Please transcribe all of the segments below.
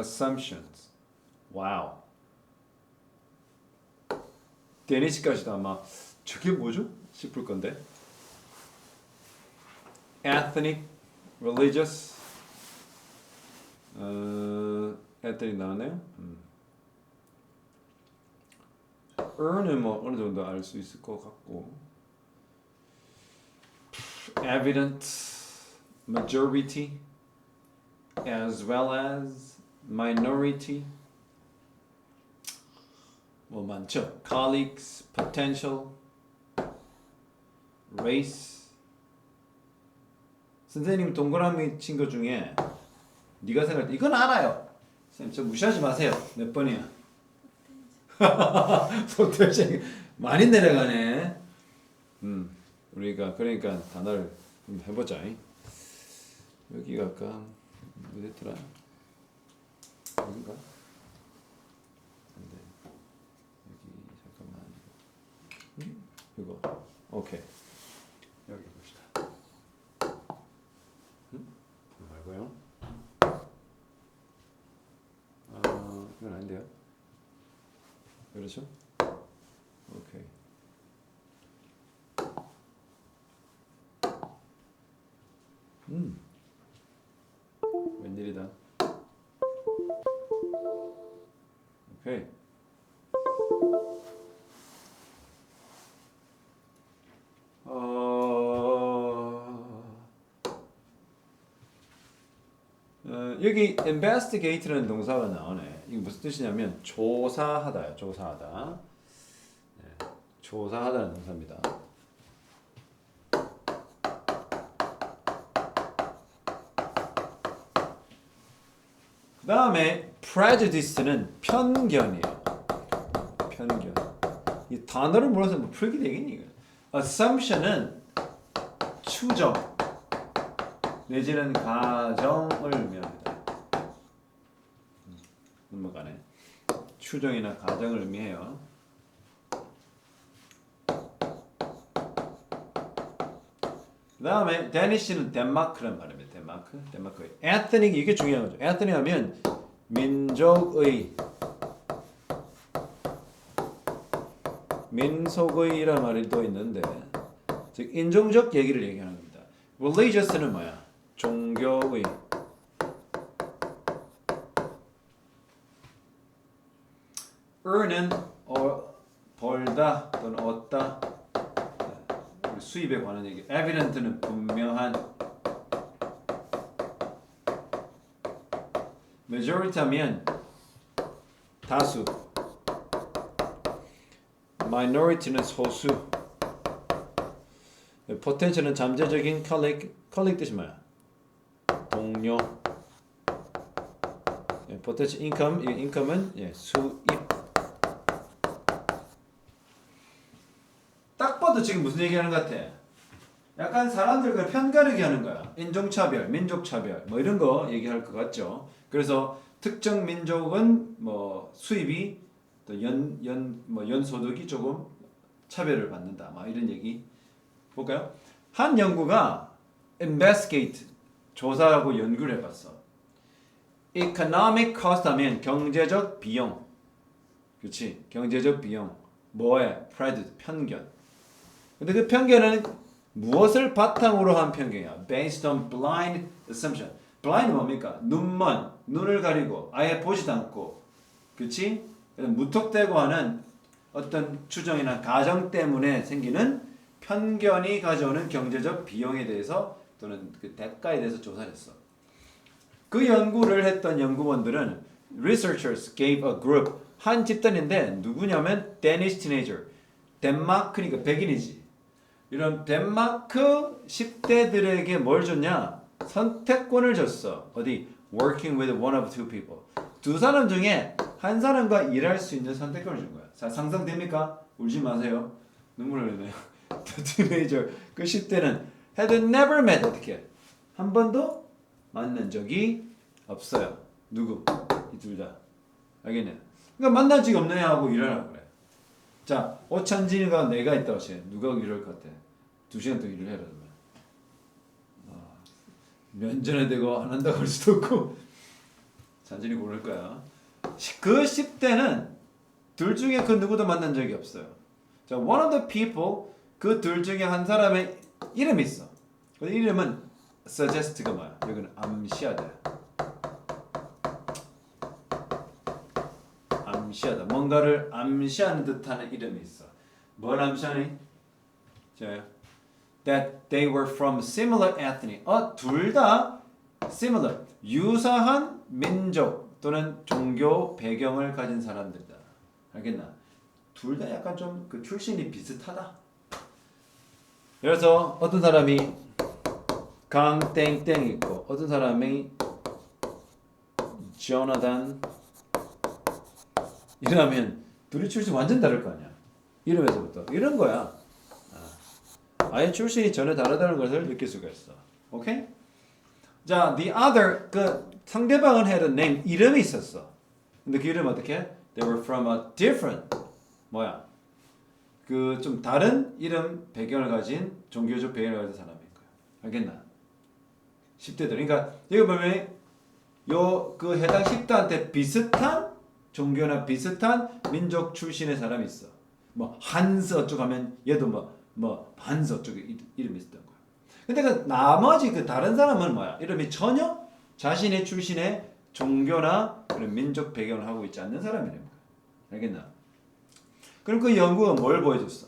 assumptions. 와우. 데니시까지도 아마 저게 뭐죠? 싶을 건데. ethnic, religious. ethnic 나오네요. earn은 뭐 어느 정도 알 수 있을 것 같고. evident, majority, as well as minority. 뭐 많죠. colleagues, potential, race. 선생님 동그라미 친 거 중에 네가 생각할 때 이건 알아요. 선생님 저 무시하지 마세요. 몇 번이야? 포텐셜 많이 내려가네. 우리가 그러니까 단어를 좀 해보자. 여기가 아까 어디였더라? 여긴가? 여기 잠깐만. 이거 오케이. 여기 봅시다. 말고요. 이건 아닌데요. 그렇죠? 오케이. 웬일이다. 오케이. 여기 investigate라는 동사가 나오네. 이게 무슨 뜻이냐면 조사하다요. 조사하다. 네, 조사하다는 동사입니다. 그 다음에 prejudice는 편견이에요. 편견. 이 단어를 몰라서 뭐 풀기 되겠니? assumption은 추정 내지는 가정을 의미합니다. 넘어가네. 추정이나 가정을 의미해요. 그 다음에 데니시는 덴마크란 말입니다. 덴마크. 에트닉 이게 중요한 거죠. 에트닉 하면 민속의란 말이 또 있는데 즉 인종적 얘기를 얘기하는 겁니다. religious는 뭐야? 종교의. earn은 벌다 또는 얻다. 수입에 관한 얘기. evident는 분명한. majority 하면 다수. minority는 소수. potential은 잠재적인 colleague 뜻이 뭐야? 동료. potential income은 수입. 딱 봐도 지금 무슨 얘기하는 것 같아? 약간 사람들과 편가르기 하는 거야. 인종차별, 민족차별 뭐 이런 거 얘기할 것 같죠. 그래서 특정 민족은 뭐 수입이 또 연소득이 조금 차별을 받는다. 막 이런 얘기 볼까요? 한 연구가 investigate 조사하고 연구를 해봤어. economic cost 하면 경제적 비용. 그렇지? 경제적 비용. 뭐에? prejudice, 편견. 근데 그 편견은 무엇을 바탕으로 한 편견이야? Based on blind assumption. blind는 뭡니까? 눈을 가리고 아예 보지도 않고, 그렇지? 무턱대고 하는 어떤 추정이나 가정 때문에 생기는 편견이 가져오는 경제적 비용에 대해서 또는 그 대가에 대해서 조사를 했어. 그 연구를 했던 연구원들은 researchers gave a group 한 집단인데 누구냐면 Danish teenager. 덴마크니까 백인이지. 이런 덴마크 10대들에게 뭘 줬냐? 선택권을 줬어. 어디? Working with one of two people. 두 사람 중에 한 사람과 일할 수 있는 선택권을 준 거야. 자, 상상됩니까? 울지 마세요. 눈물 흘리네요. The teenager, 그 10대는 had never met, 어떻게? 한 번도 만난 적이 없어요. 누구? 이 둘 다. 알겠네. 그러니까 만난 적이 없네 하고 일하라고 그래. 자, 오찬진이가 내가 있다고 해. 누가 일할 것 같아? 2시간 더 일을 해라. 면전에 대고 안 한다고 할 수도 없고. 잔진이 고를 거야. 그 10대는 둘 중에 그 누구도 만난 적이 없어요. 자, one of the people 그 둘 중에 한 사람의 이름이 있어. 그 이름은 suggest가 뭐야? 여기는 암시하다. 암시하다. 뭔가를 암시하는 듯하는 이름이 있어. 뭘 암시하니? 자, that they were from similar ethnic. 둘 다 similar. 유사한 민족 또는 종교 배경을 가진 사람들이다. 알겠나? 둘 다 약간 좀 그 출신이 비슷하다. 그래서 어떤 사람이 강땡땡 있고 어떤 사람이 조나단 이러면 둘이 출신 완전 다를 거 아니야. 이름에서부터 이런 거야. 아예 출신이 전혀 다르다는 것을 느낄 수가 있어. 오케이? 자, the other 그 상대방은 had a name 이름이 있었어. 근데 그 이름 어떻게? They were from a different 뭐야? 그 좀 다른 이름 배경을 가진 종교적 배경을 가진 사람인 거야. 알겠나? 10대들. 그러니까 여기 보면 요 그 해당 10대한테 비슷한 종교나 비슷한 민족 출신의 사람이 있어. 뭐 한스 어쩌고 하면 얘도 뭐 한스 어쩌고 이름이 있었던 거야. 근데 그 나머지 그 다른 사람은 뭐야? 이름이 전혀 자신의 출신의 종교나 그런 민족 배경을 하고 있지 않는 사람이라는 거야. 알겠나? 그럼 그 연구가 뭘 보여줬어?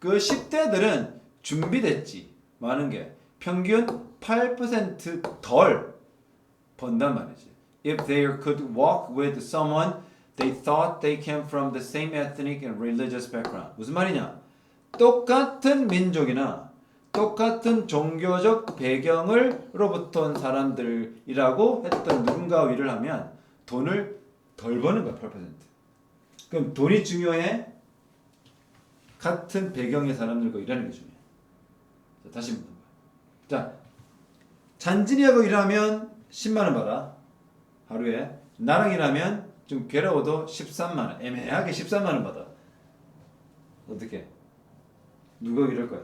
그 10대들은 준비됐지. 많은 게 평균 8%덜 번단 말이지. If they could walk with someone they thought they came from the same ethnic and religious background. 무슨 말이냐? 똑같은 민족이나 똑같은 종교적 배경으로부터 온 사람들이라고 했던 누군가와 일을 하면 돈을 덜 버는 거야. 8%. 그럼 돈이 중요해? 같은 배경의 사람들과 일하는 게 중요해. 자, 다시 묻는 거야. 자, 잔진이하고 일하면 10만 원 받아. 하루에. 나랑 일하면 좀 괴로워도 13만 원. 애매하게 13만 원 받아. 어떻게? 누가 이럴 거야?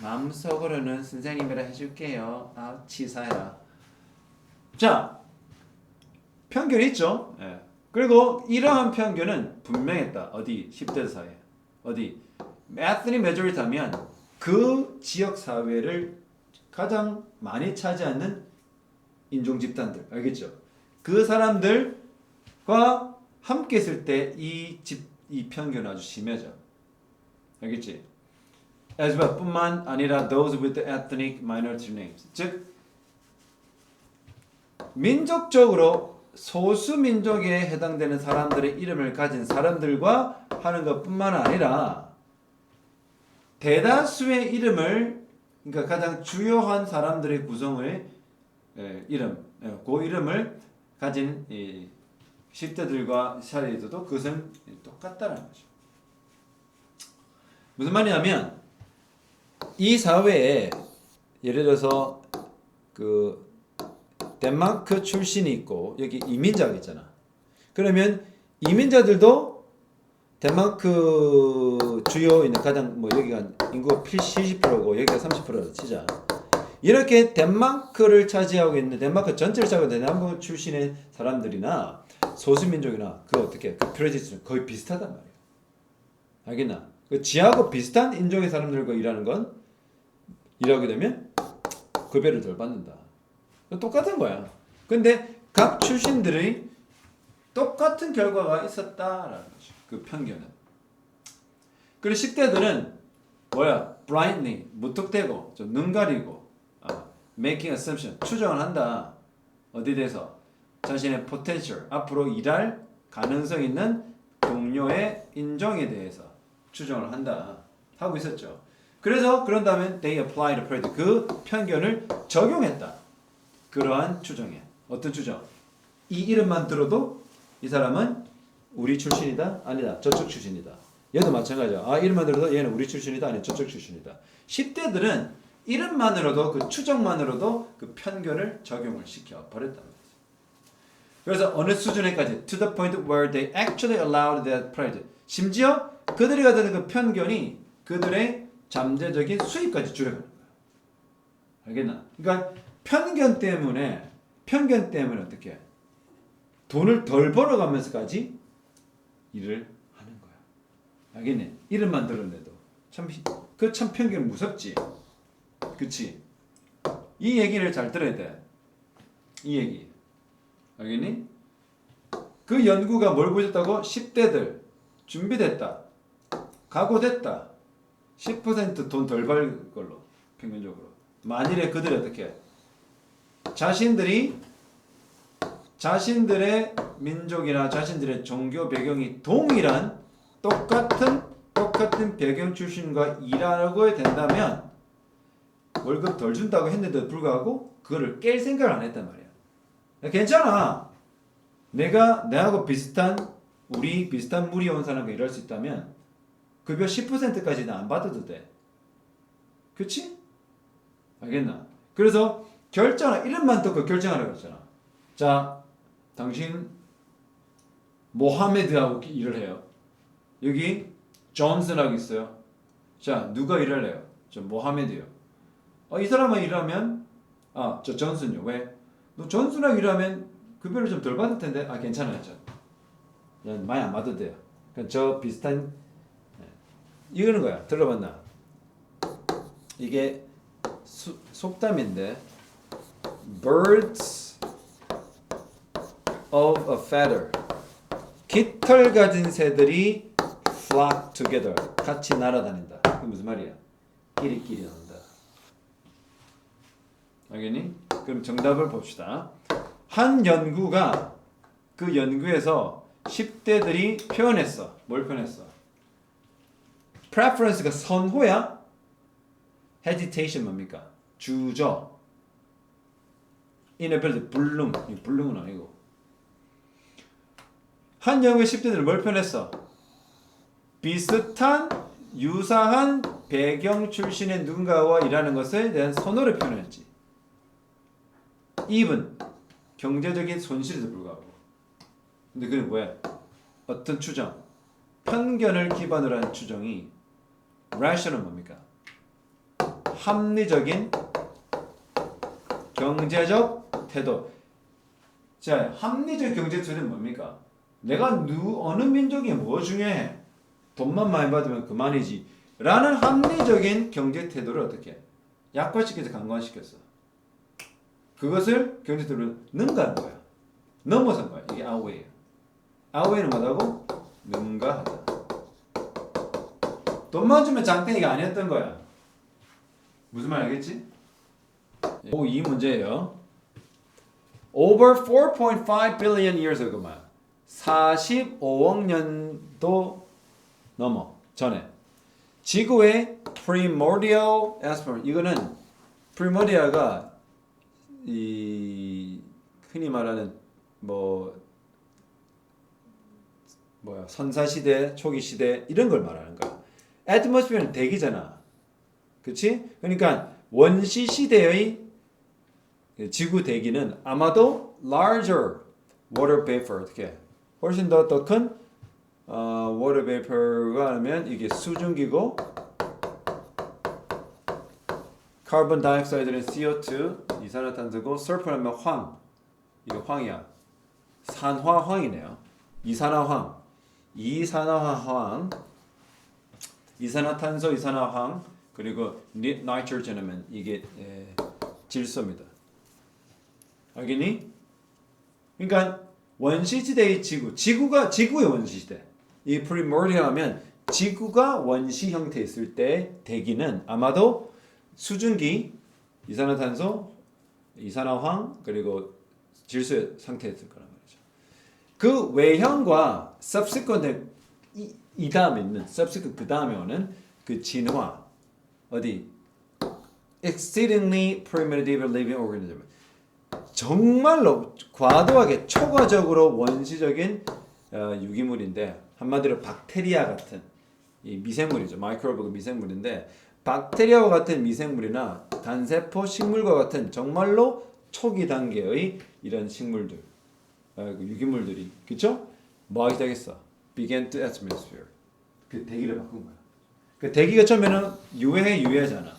마음속으로는 선생님이라 해줄게요. 치사해라. 자, 편견이 있죠. 예. 그리고 이러한 편견은 분명했다. 어디? 10대 사회. 어디? ethnic majority 하면 그 지역 사회를 가장 많이 차지하는 인종 집단들. 알겠죠? 그 사람들과 함께 있을 때 이 편견은 아주 심해져. 알겠지? as well 뿐만 아니라 those with the ethnic minority names. 즉 민족적으로 소수 민족에 해당되는 사람들의 이름을 가진 사람들과 하는 것뿐만 아니라 대다수의 이름을 그러니까 가장 주요한 사람들의 구성의 이름, 그 이름을 가진 10대들과 사례에서도 그것은 똑같다는 거죠. 무슨 말이냐면 이 사회에 예를 들어서 그 덴마크 출신이 있고 여기 이민자가 있잖아. 그러면 이민자들도 덴마크 주요 있는 가장 뭐 여기가 인구가 70%고 여기가 30%로 치자. 이렇게 덴마크를 차지하고 있는 덴마크 전체를 차지하고 있는 덴마크 출신의 사람들이나 소수민족이나 그 어떻게 그 프레지스는 거의 비슷하단 말이야. 알겠나? 그 지하고 비슷한 인종의 사람들과 일하는 건 일하게 되면 급여를 덜 받는다. 똑같은 거야. 근데 각 출신들이 똑같은 결과가 있었다라는 거죠. 그 편견은. 그리고 10대들은 뭐야? blindly 무턱대고 좀 눈 가리고 making assumption 추정을 한다. 어디에 대해서? 자신의 potential 앞으로 일할 가능성 있는 동료의 인종에 대해서 추정을 한다. 하고 있었죠. 그래서 그런다면 they applied prejudice 그 편견을 적용했다. 그러한 추정에 어떤 추정? 이 이름만 들어도 이 사람은 우리 출신이다? 아니다. 저쪽 출신이다. 얘도 마찬가지야. 이름만 들어도 얘는 우리 출신이다? 아니 저쪽 출신이다. 10대들은 이름만으로도 그 추정만으로도 그 편견을 적용을 시켜 버렸다는 거죠. 그래서 어느 수준에까지 to the point where they actually allowed that prejudice 심지어 그들이 가지는 그 편견이 그들의 잠재적인 수익까지 줄여가는 거야. 알겠나? 그러니까 편견 때문에 편견 때문에 어떻게 돈을 덜 벌어가면서까지 일을 하는 거야. 알겠니? 이름만 들었는데도 참 편견 무섭지. 그치? 이 얘기를 잘 들어야 돼. 이 얘기. 알겠니? 그 연구가 뭘 보여줬다고? 10대들 준비됐다. 각오됐다. 10% 돈 덜 벌 걸로 평균적으로. 만일에 그들이 어떻게 자신들의 민족이나 자신들의 종교 배경이 동일한 똑같은 배경 출신과 일하고 된다면 월급 덜 준다고 했는데도 불구하고 그거를 깰 생각을 안 했단 말이야. 괜찮아. 나하고 비슷한 무리 온 사람과 일할 수 있다면 급여 10%까지는 안 받아도 돼. 그치? 알겠나? 그래서 이름만 듣고 결정하라고 했잖아. 자, 당신 모하메드하고 일을 해요. 여기 존슨하고 있어요. 자, 누가 일을 해요? 저 모하메드요. 이 사람만 일하면 저 존슨요. 왜? 너 존슨하고 일하면 급여를 좀 덜 받을 텐데. 괜찮아요. 많이 안 받아도 돼요. 저 비슷한 이거는 거야. 들어봤나? 이게 속담인데 Birds of a feather. 깃털 가진 새들이 flock together. 같이 날아다닌다. 그게 무슨 말이야? 끼리끼리 논다. 알겠니? 그럼 정답을 봅시다. 한 연구가 그 연구에서 10대들이 표현했어. 뭘 표현했어? preference가 선호야? hesitation 뭡니까? 주저. inability 불능은 아니고. 한 연구의 10대들은 뭘 표현했어? 유사한 배경 출신의 누군가와 일하는 것에 대한 선호를 표현했지. even 경제적인 손실에도 불구하고. 근데 그건 왜? 어떤 추정, 편견을 기반으로 한 추정이 rational 뭡니까? 합리적인 경제적 태도. 자, 합리적 경제적 태도는 뭡니까? 내가 어느 민족이 뭐 중요해? 돈만 많이 받으면 그만이지. 라는 합리적인 경제 태도를 어떻게 약화시켜서 강화시켰어. 그것을 경제 태도로 능가한 거야. 넘어선 거야. 이게 outweigh. outweigh는 뭐라고? 능가하다. 돈만 주면 장땡이가 아니었던 거야. 무슨 말 알겠지? 이 문제예요. Over 4.5 billion years ago만 45억 년도 넘어 전에 지구의 primordial atmosphere. 이거는 primordial가 이 흔히 말하는 선사시대, 초기시대 이런 걸 말하는 거야. atmosphere는 대기잖아. 그치? 그러니까 원시시대의 지구 대기는 아마도 larger water vapor 어떻게 훨씬 더 큰 water vapor가 하면 이게 수증기고 carbon dioxide는 CO2 이산화탄소고 sulfur하면 황 이거 황이야. 산화황이네요. 이산화탄소 이산화황 그리고 nitrogen하면 이게 질소입니다. 알겠니? 그러니까 원시시대의 지구의 원시시대. 이 primordial 하면 지구가 원시 형태에 있을 때 대기는 아마도 수증기, 이산화탄소, 이산화황 그리고 질소의 상태였을 거란 말이죠. 그 외형과 subsequent 이 다음에 있는 subsequent 그 다음에 오는 그 진화 어디 exceedingly primitive living organism 정말로 과도하게 초과적으로 원시적인 유기물인데 한마디로 박테리아 같은 이 미생물이죠. 마이크로브가 미생물인데 박테리아와 같은 미생물이나 단세포 식물과 같은 정말로 초기 단계의 이런 식물들 유기물들이 그쵸? 뭐 하기 시작했어? began to atmosphere 그 대기를 바꾼 거야. 그 대기가 처음에는 유해잖아.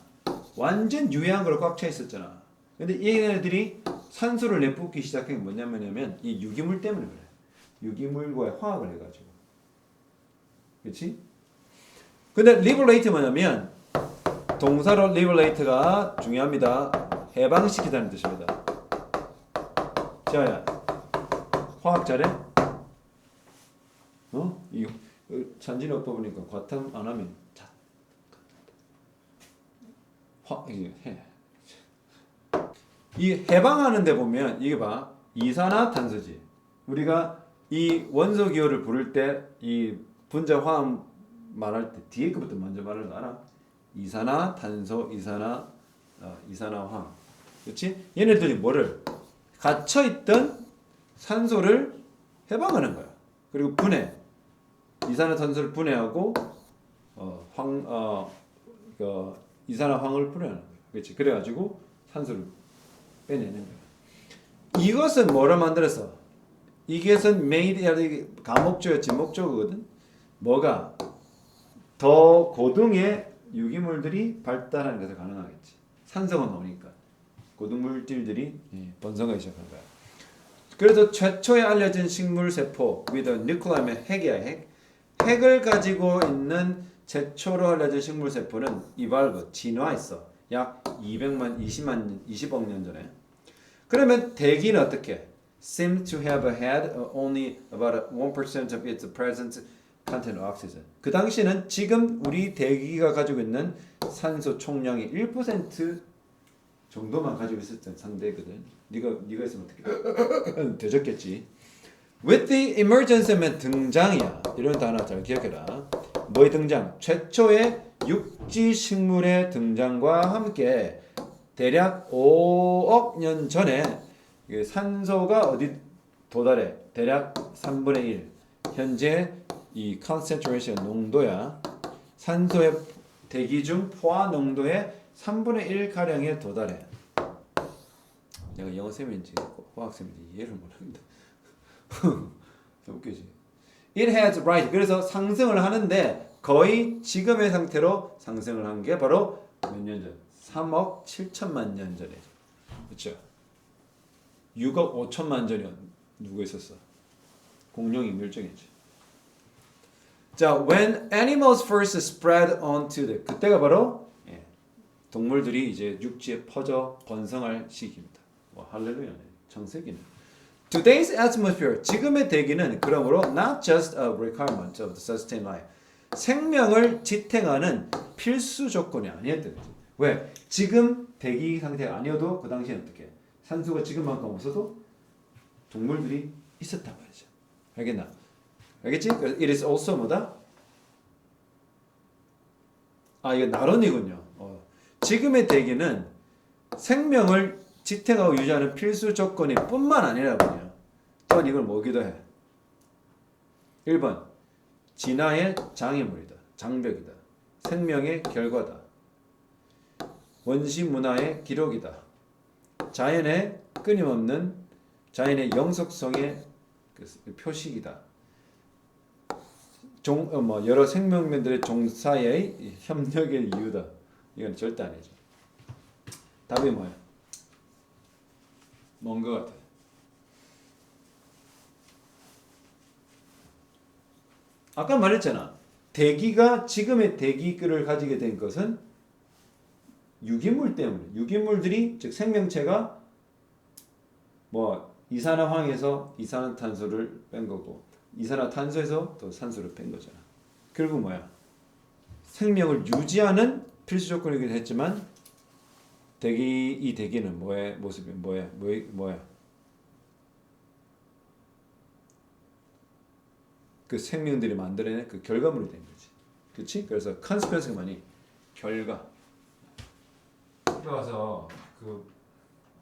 완전 유해한 걸로 꽉 차 있었잖아. 근데 이 얘네들이 산소를 내뿜기 시작한 게 뭐냐면 이 유기물 때문에 그래. 유기물과의 화학을 해가지고. 그렇지? 근데 liberate 뭐냐면 동사로 liberate가 중요합니다. 해방시키다는 뜻입니다. 자야, 화학 잘해? 이거 찬진이 오빠 보니까 과탐 안 하면 이게 해. 이 해방하는 데 보면 이게 봐. 이산화탄소지. 우리가 이 원소 기호를 부를 때 이 분자 화학 말할 때 뒤에 것부터 먼저 말하는 거 알아? 이산화탄소, 이산화황. 그렇지? 얘네들이 뭐를 갇혀 있던 산소를 해방하는 거야. 그리고 분해. 이산화탄소를 분해하고 이산화황을 분해하는 거야. 그렇지? 그래 가지고 산소를 빼내는 거야. 이것은 뭐로 만들었어? 이것은 made 가목조였지 목조거든. 뭐가 더 고등의 유기물들이 발달하는 것을 가능하겠지. 산소가 나오니까 고등물질들이 번성하기 시작한 거야. 그래서 최초에 알려진 식물 세포 with a nucleus 핵이야 핵. 핵을 가지고 있는 최초로 알려진 식물 세포는 이발브 진화했어. 약 20억 년 전에. 그러면 대기는 어떻게? Seem to have had only about 1% of its present content of oxygen. 그 당시는 지금 우리 대기가 가지고 있는 산소 총량의 1% 정도만 가지고 있었던 상대거든. 네가 있으면 어떻게? 되졌겠지. With the emergence 하면 등장이야. 이런 단어 잘 기억해라. 뭐의 등장? 최초의 육지 식물의 등장과 함께 대략 5억 년 전에 산소가 어디 도달해? 대략 3분의 1. 현재 이 concentration 농도야. 산소의 대기 중 포화 농도의 3분의 1 가량에 도달해. 내가 영어 쌤인지 화학 쌤인지 이해를 못합니다. 웃기지. It has rise. 그래서 상승을 하는데 거의 지금의 상태로 상승을 한 게 바로 몇 년 전? 3억 7천만 년 전에. 그렇죠? 6억 5천만 전에 누구 있었어? 공룡이 멸종했지. 자, when animals first spread onto the 그때가 바로 동물들이 이제 육지에 퍼져 번성할 시기입니다. 와, 할렐루야네. 창세기네. Today's atmosphere, 지금의 대기는 그러므로 not just a requirement of the sustained life. 생명을 지탱하는 필수 조건이 아니었던 거지. 왜? 지금 대기 상태가 아니어도 그 당시에는 어떻게? 산소가 지금만큼 없어도 동물들이 있었단 말이죠. 알겠나? 알겠지? It is also 뭐다? 이거 나론이군요. 지금의 대기는 생명을 지탱하고 유지하는 필수 조건이 뿐만 아니라군요. 또한 이걸 뭐기도 해. 1번 진화의 장애물이다. 장벽이다. 생명의 결과다. 원시 문화의 기록이다. 자연의 끊임없는 자연의 영속성의 표식이다. 여러 생명면들의 종사의 협력의 이유다. 이건 절대 아니죠. 답이 뭐야? 뭔 것 같아? 아까 말했잖아. 대기가 지금의 대기를 가지게 된 것은 유기물 때문에. 유기물들이 즉 생명체가 이산화황에서 이산화탄소를 뺀 거고 이산화탄소에서 또 산소를 뺀 거잖아. 결국 뭐야? 생명을 유지하는 필수 조건이기도 했지만 이 대기는 뭐의 모습이 뭐야? 그 생명들이 만들어낸 그 결과물이 된 거지. 그렇지? 그래서 consequence가 뭐니? 결과. 들어가서 그